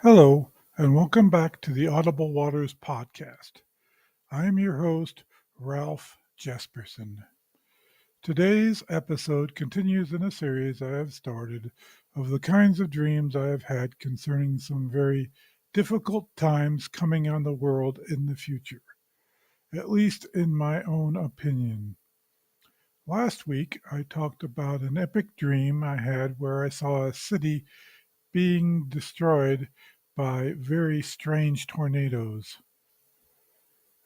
Hello, and welcome back to the Audible Waters podcast. I am your host, Ralph Jesperson. Today's episode continues in a series I have started of the kinds of dreams I have had concerning some very difficult times coming on the world in the future, at least in my own opinion. Last week, I talked about an epic dream I had where I saw a city being destroyed by very strange tornadoes.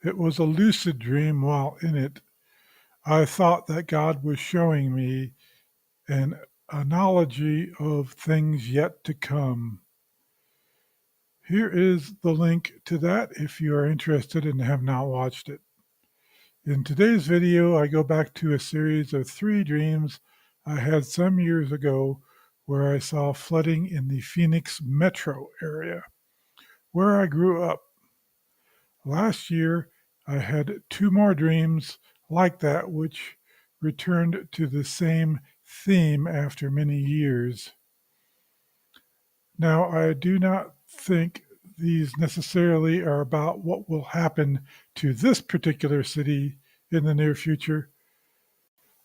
It was a lucid dream. While in it, I thought that God was showing me an analogy of things yet to come. Here is the link to that if you are interested and have not watched it. In today's video, I go back to a series of 3 dreams I had some years ago where I saw flooding in the Phoenix metro area, where I grew up. Last year, I had 2 more dreams like that, which returned to the same theme after many years. Now, I do not think these necessarily are about what will happen to this particular city in the near future.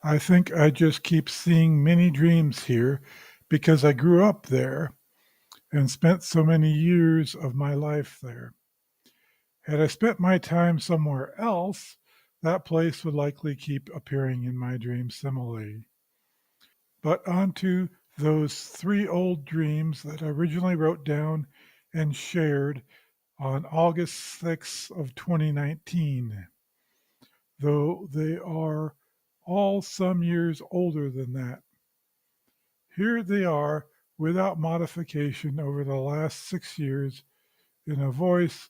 I think I just keep seeing many dreams here because I grew up there and spent so many years of my life there. Had I spent my time somewhere else, that place would likely keep appearing in my dreams similarly. But on to those 3 old dreams that I originally wrote down and shared on August 6th of 2019, though they are all some years older than that. Here they are without modification over the last 6 years in a voice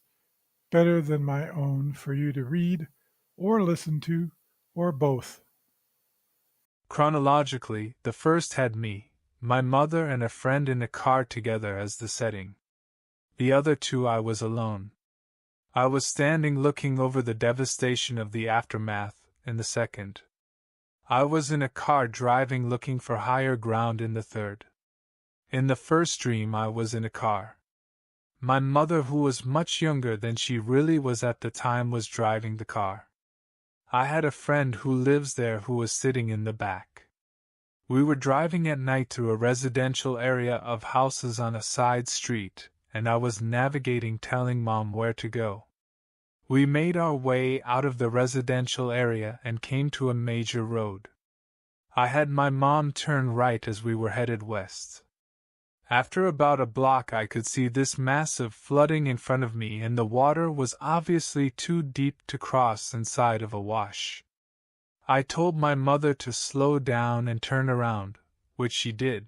better than my own for you to read or listen to, or both. Chronologically, the first had me, my mother, and a friend in a car together as the setting. The other 2 I was alone. I was standing looking over the devastation of the aftermath in the second. I was in a car driving looking for higher ground in the third. In the first dream, I was in a car. My mother, who was much younger than she really was at the time, was driving the car. I had a friend who lives there who was sitting in the back. We were driving at night through a residential area of houses on a side street, and I was navigating telling Mom where to go. We made our way out of the residential area and came to a major road. I had my mom turn right as we were headed west. After about a block, I could see this massive flooding in front of me, and the water was obviously too deep to cross inside of a wash. I told my mother to slow down and turn around, which she did.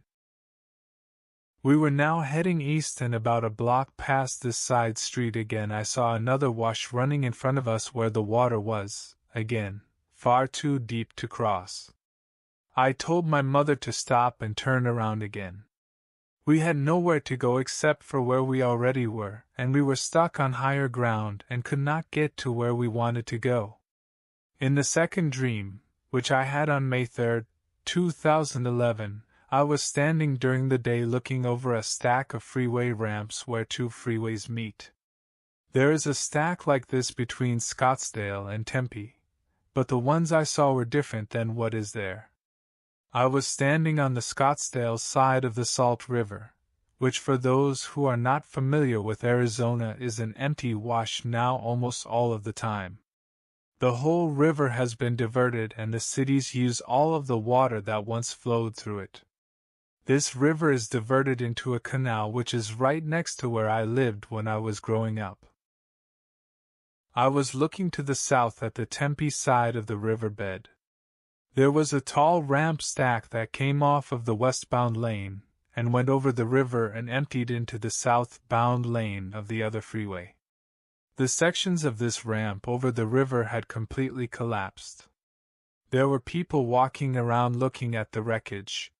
We were now heading east, and about a block past this side street again I saw another wash running in front of us where the water was, again, far too deep to cross. I told my mother to stop and turn around again. We had nowhere to go except for where we already were, and we were stuck on higher ground and could not get to where we wanted to go. In the second dream, which I had on May 3, 2011, I was standing during the day looking over a stack of freeway ramps where 2 freeways meet. There is a stack like this between Scottsdale and Tempe, but the ones I saw were different than what is there. I was standing on the Scottsdale side of the Salt River, which for those who are not familiar with Arizona is an empty wash now almost all of the time. The whole river has been diverted and the cities use all of the water that once flowed through it. This river is diverted into a canal which is right next to where I lived when I was growing up. I was looking to the south at the Tempe side of the riverbed. There was a tall ramp stack that came off of the westbound lane and went over the river and emptied into the southbound lane of the other freeway. The sections of this ramp over the river had completely collapsed. There were people walking around looking at the wreckage.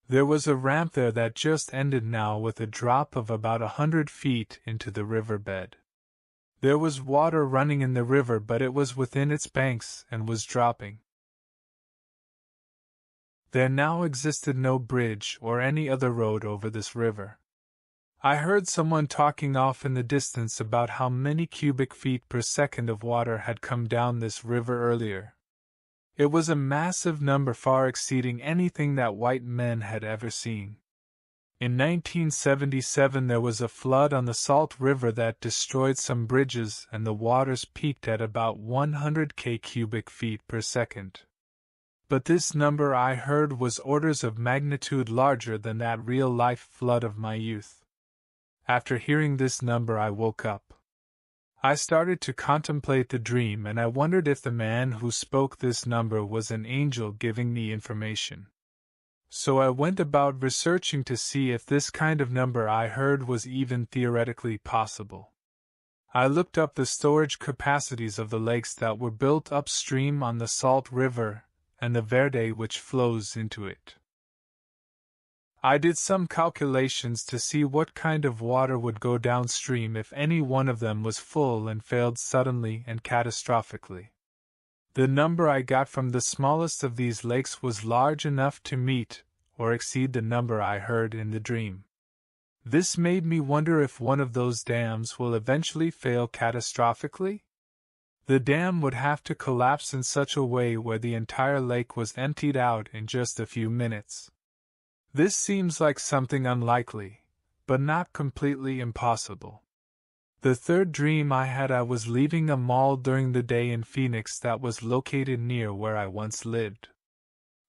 There was a ramp there that just ended now with a drop of about 100 feet into the riverbed. There was water running in the river, but it was within its banks and was dropping. There now existed no bridge or any other road over this river. I heard someone talking off in the distance about how many cubic feet per second of water had come down this river earlier. It was a massive number, far exceeding anything that white men had ever seen. In 1977 there was a flood on the Salt River that destroyed some bridges, and the waters peaked at about 100 cubic feet per second. But this number I heard was orders of magnitude larger than that real-life flood of my youth. After hearing this number I woke up. I started to contemplate the dream, and I wondered if the man who spoke this number was an angel giving me information. So I went about researching to see if this kind of number I heard was even theoretically possible. I looked up the storage capacities of the lakes that were built upstream on the Salt River and the Verde which flows into it. I did some calculations to see what kind of water would go downstream if any one of them was full and failed suddenly and catastrophically. The number I got from the smallest of these lakes was large enough to meet or exceed the number I heard in the dream. This made me wonder if one of those dams will eventually fail catastrophically. The dam would have to collapse in such a way where the entire lake was emptied out in just a few minutes. This seems like something unlikely, but not completely impossible. The third dream I had, I was leaving a mall during the day in Phoenix that was located near where I once lived.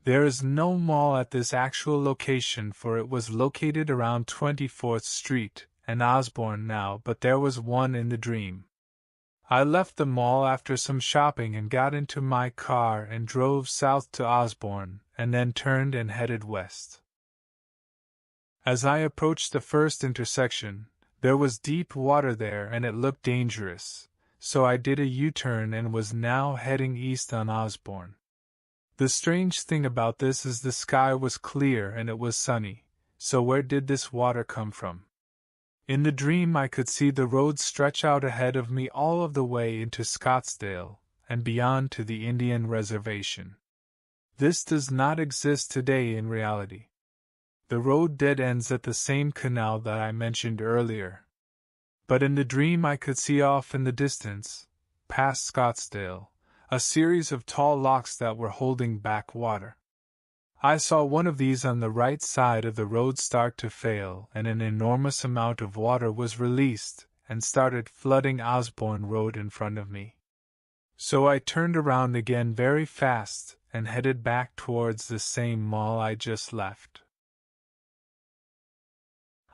There is no mall at this actual location, for it was located around 24th Street and Osborne now, but there was one in the dream. I left the mall after some shopping and got into my car and drove south to Osborne, and then turned and headed west. As I approached the first intersection, there was deep water there and it looked dangerous, so I did a U-turn and was now heading east on Osborne. The strange thing about this is the sky was clear and it was sunny, so where did this water come from? In the dream I could see the road stretch out ahead of me all of the way into Scottsdale, and beyond to the Indian reservation. This does not exist today in reality. The road dead ends at the same canal that I mentioned earlier. But in the dream I could see off in the distance, past Scottsdale, a series of tall locks that were holding back water. I saw one of these on the right side of the road start to fail, and an enormous amount of water was released and started flooding Osborne Road in front of me. So I turned around again very fast and headed back towards the same mall I just left.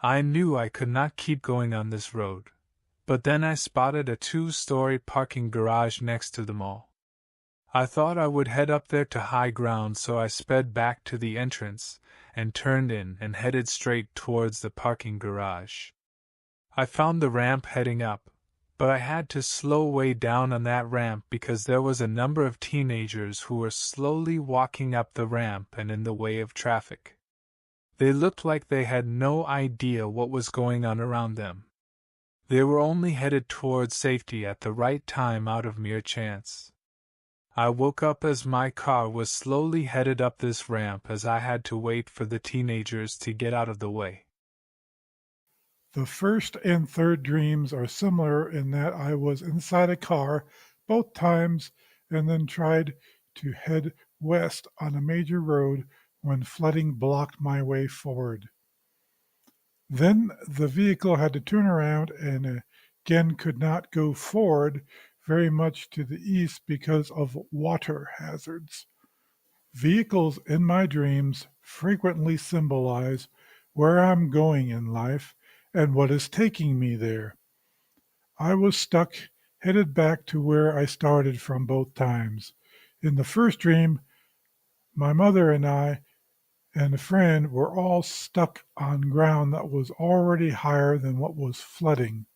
I knew I could not keep going on this road, but then I spotted a 2-story parking garage next to the mall. I thought I would head up there to high ground, so I sped back to the entrance and turned in and headed straight towards the parking garage. I found the ramp heading up, but I had to slow way down on that ramp because there was a number of teenagers who were slowly walking up the ramp and in the way of traffic. They looked like they had no idea what was going on around them. They were only headed towards safety at the right time out of mere chance. I woke up as my car was slowly headed up this ramp as I had to wait for the teenagers to get out of the way. The first and third dreams are similar in that I was inside a car both times and then tried to head west on a major road when flooding blocked my way forward. Then the vehicle had to turn around and again could not go forward very much to the east because of water hazards. Vehicles in my dreams frequently symbolize where I'm going in life and what is taking me there. I was stuck, headed back to where I started from both times. In the first dream, my mother and I and a friend were all stuck on ground that was already higher than what was flooding.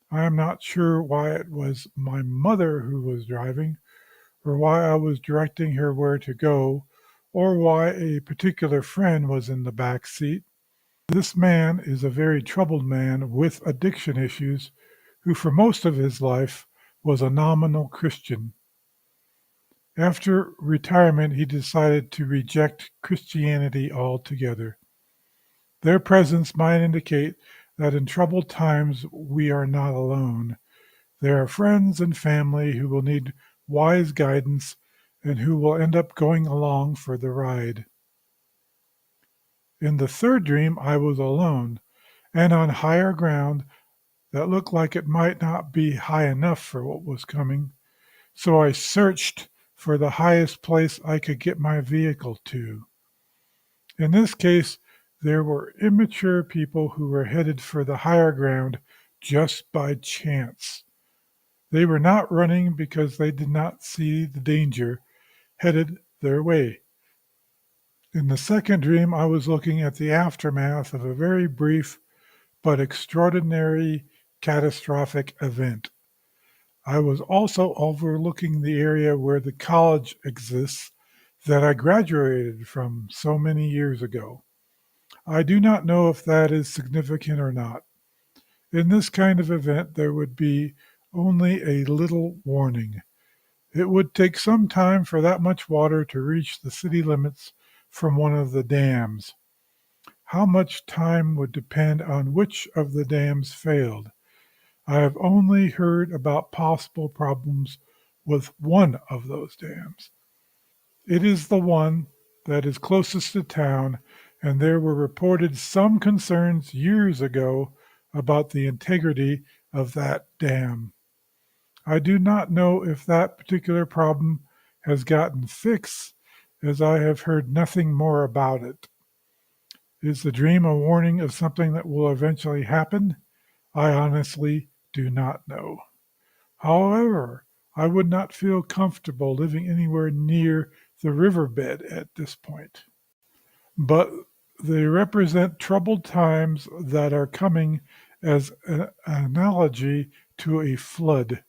I am not sure why it was my mother who was driving, or why I was directing her where to go, or why a particular friend was in the back seat. This man is a very troubled man with addiction issues, who for most of his life was a nominal Christian. After retirement, he decided to reject Christianity altogether. Their presence might indicate that in troubled times we are not alone. There are friends and family who will need wise guidance and who will end up going along for the ride. In the third dream, I was alone and on higher ground that looked like it might not be high enough for what was coming. So I searched for the highest place I could get my vehicle to. In this case, there were immature people who were headed for the higher ground just by chance. They were not running because they did not see the danger headed their way. In the second dream, I was looking at the aftermath of a very brief but extraordinary catastrophic event. I was also overlooking the area where the college exists that I graduated from so many years ago. I do not know if that is significant or not. In this kind of event, there would be only a little warning. It would take some time for that much water to reach the city limits from one of the dams. How much time would depend on which of the dams failed. I have only heard about possible problems with one of those dams. It is the one that is closest to town, and there were reported some concerns years ago about the integrity of that dam. I do not know if that particular problem has gotten fixed, as I have heard nothing more about it. Is the dream a warning of something that will eventually happen? I honestly do not know. However, I would not feel comfortable living anywhere near the riverbed at this point. But they represent troubled times that are coming as an analogy to a flood.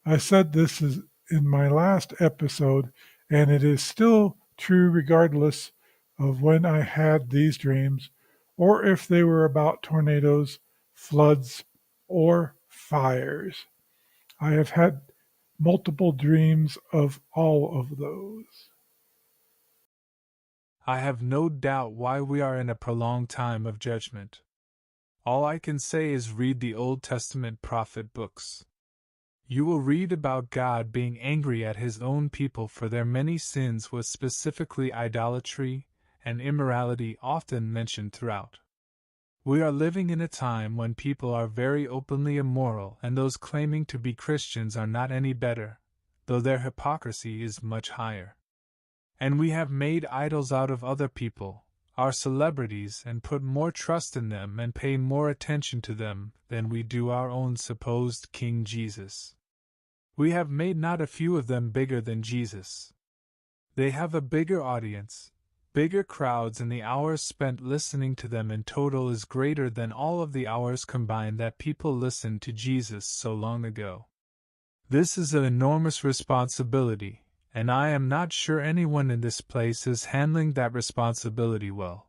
I said this is in my last episode, and it is still true regardless of when I had these dreams, or if they were about tornadoes, floods, or fires. I have had multiple dreams of all of those. I have no doubt why we are in a prolonged time of judgment. All I can say is read the Old Testament prophet books. You will read about God being angry at his own people for their many sins, with specifically idolatry and immorality often mentioned throughout. We are living in a time when people are very openly immoral, and those claiming to be Christians are not any better, though their hypocrisy is much higher. And we have made idols out of other people, our celebrities, and put more trust in them and pay more attention to them than we do our own supposed King Jesus. We have made not a few of them bigger than Jesus. They have a bigger audience, bigger crowds, and the hours spent listening to them in total is greater than all of the hours combined that people listened to Jesus so long ago. This is an enormous responsibility, and I am not sure anyone in this place is handling that responsibility well.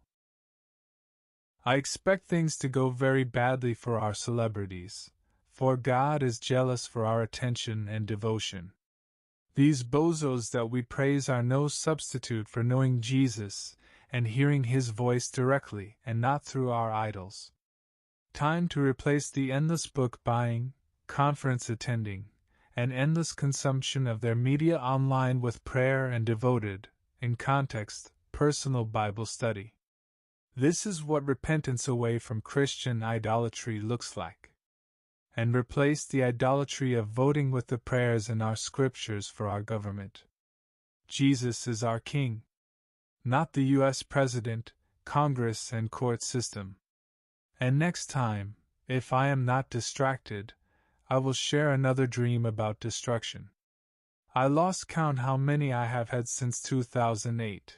I expect things to go very badly for our celebrities, for God is jealous for our attention and devotion. These bozos that we praise are no substitute for knowing Jesus and hearing his voice directly and not through our idols. Time to replace the endless book buying, conference attending, and endless consumption of their media online with prayer and devoted, in context, personal Bible study. This is what repentance away from Christian idolatry looks like. And replace the idolatry of voting with the prayers in our scriptures for our government. Jesus is our King, not the U.S. President, Congress, and court system. And next time, if I am not distracted, I will share another dream about destruction. I lost count how many I have had since 2008.